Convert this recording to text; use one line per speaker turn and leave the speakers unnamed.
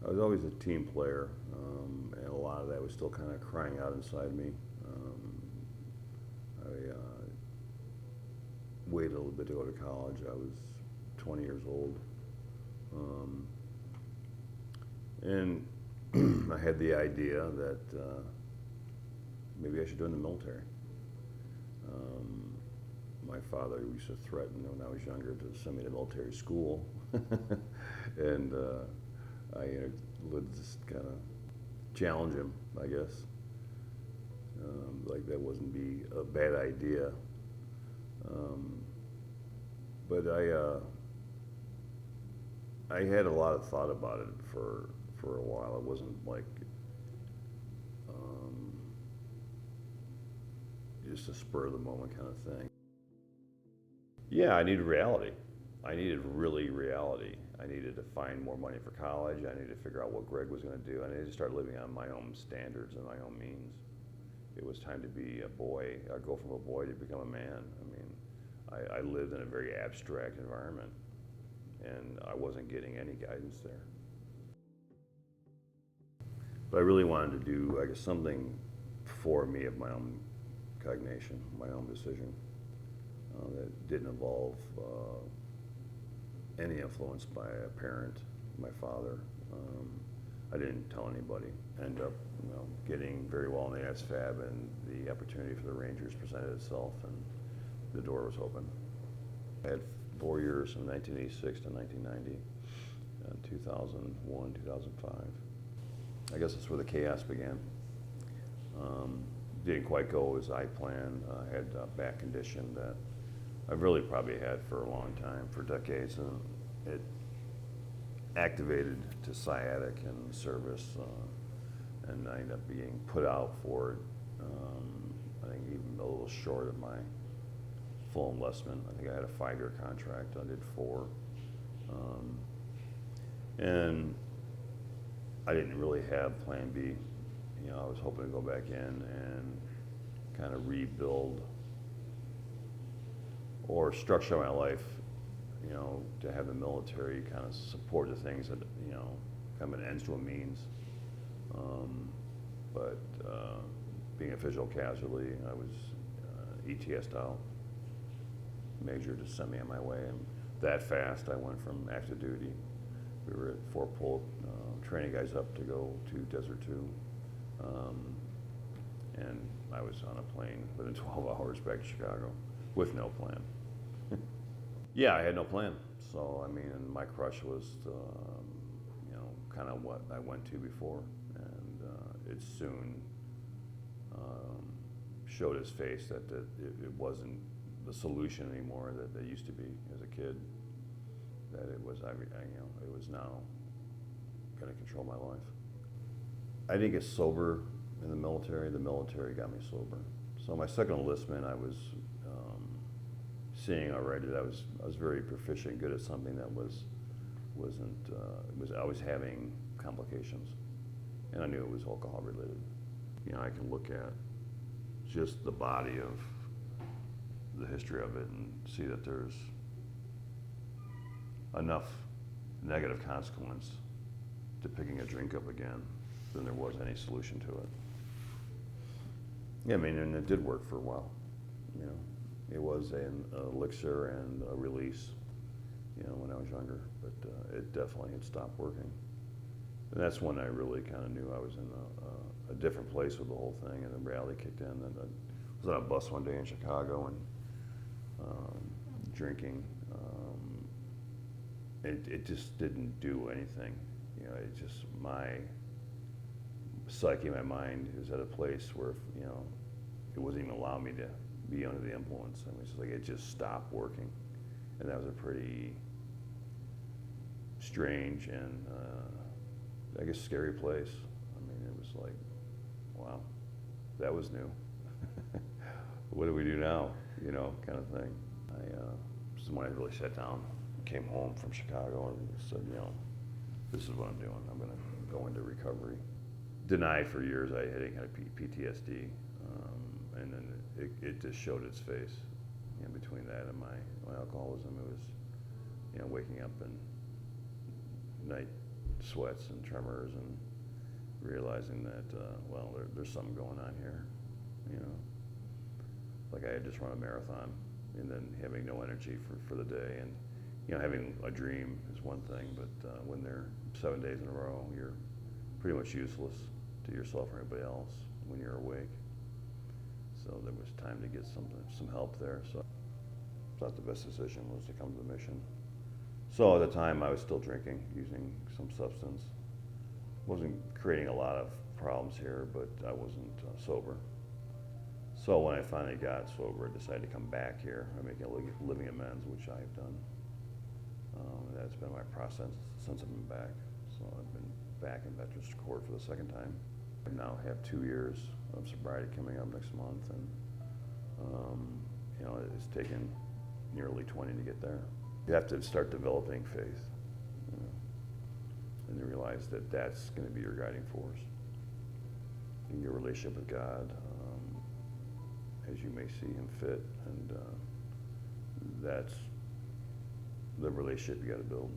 I was always a team player, and a lot of that was still kind of crying out inside me. I waited a little bit to go to college. I was 20 years old. Um, and I had the idea that maybe I should join the military. Um, my father used to threaten when I was younger to send me to military school. And I would just kind of challenge him, I guess. Like that wouldn't be a bad idea. Um, but I had a lot of thought about it for a while. It wasn't like um, just a spur of the moment kind of thing. Yeah, I needed reality. I needed really reality. I needed to find more money for college. I needed to figure out what Greg was going to do. I needed to start living on my own standards and my own means. It was time to be a boy, go from a boy to become a man. I mean, I lived in a very abstract environment, and I wasn't getting any guidance there. But I really wanted to do, I guess, something for me of my own cognition, my own decision, that didn't involve any influence by a parent, my father. I didn't tell anybody. Ended up, getting very well in the ASFAB, and the opportunity for the Rangers presented itself, and the door was open. I had 4 years from 1986 to 1990, and 2001, 2005. I guess that's where the chaos began. Didn't quite go as I planned. I had a back condition that I've really probably had for a long time, for decades, and it activated to sciatic and service, and I ended up being put out for it. I think even a little short of my full enlistment. I think I had a 5-year contract. I did 4, and I didn't really have Plan B. I was hoping to go back in and kind of rebuild or structure my life, to have the military kind of support the things that, come an ends to a means. But being a physical casualty, I was ETS'd out. Major just sent me on my way, and that fast I went from active duty. We were at Fort Polk, training guys up to go to Desert 2. And I was on a plane within 12 hours back to Chicago with no plan. Yeah, I had no plan. So, I mean, and my crush was, kind of what I went to before. And it soon showed its face that it wasn't the solution anymore that it used to be as a kid. That it was, it was now going to control my life. I didn't get sober in the military. The military got me sober. So my second enlistment, I was seeing already that I was very proficient, good at something that I was having complications, and I knew it was alcohol related. I can look at just the body of the history of it and see that there's enough negative consequence to picking a drink up again than there was any solution to it. Yeah, I mean, and it did work for a while. It was an elixir and a release, when I was younger, but it definitely had stopped working. And that's when I really kind of knew I was in a different place with the whole thing, and the reality kicked in. And I was on a bus one day in Chicago and drinking. It just didn't do anything. It just, my psyche, my mind was at a place where, it wasn't even allowing me to be under the influence. I mean, it's like it just stopped working. And that was a pretty strange and, I guess, scary place. I mean, it was like, wow, that was new. What do we do now? Kind of thing. This is when I really sat down, came home from Chicago, and said, this is what I'm doing. I'm going to go into recovery. Denied for years I had any kind of PTSD, and then it just showed its face. Between that and my alcoholism, it was, waking up and night sweats and tremors and realizing that, well, there's something going on here, you know. Like I had just run a marathon and then having no energy for the day, and, you know, having a dream is one thing, but when they're 7 days in a row, you're pretty much useless to yourself or anybody else when you're awake. So there was time to get some help there. So I thought the best decision was to come to the mission. So at the time I was still drinking, using some substance. Wasn't creating a lot of problems here, but I wasn't sober. So when I finally got sober, I decided to come back here. I'm making a living amends, which I've done. That's been my process since I've been back. So I've been back in Veterans Court for the second time. I now have 2 years of sobriety coming up next month, and you know, it's taken nearly 20 to get there. You have to start developing faith, you know, and you realize that that's going to be your guiding force in your relationship with God, as you may see Him fit, and that's the relationship you got to build.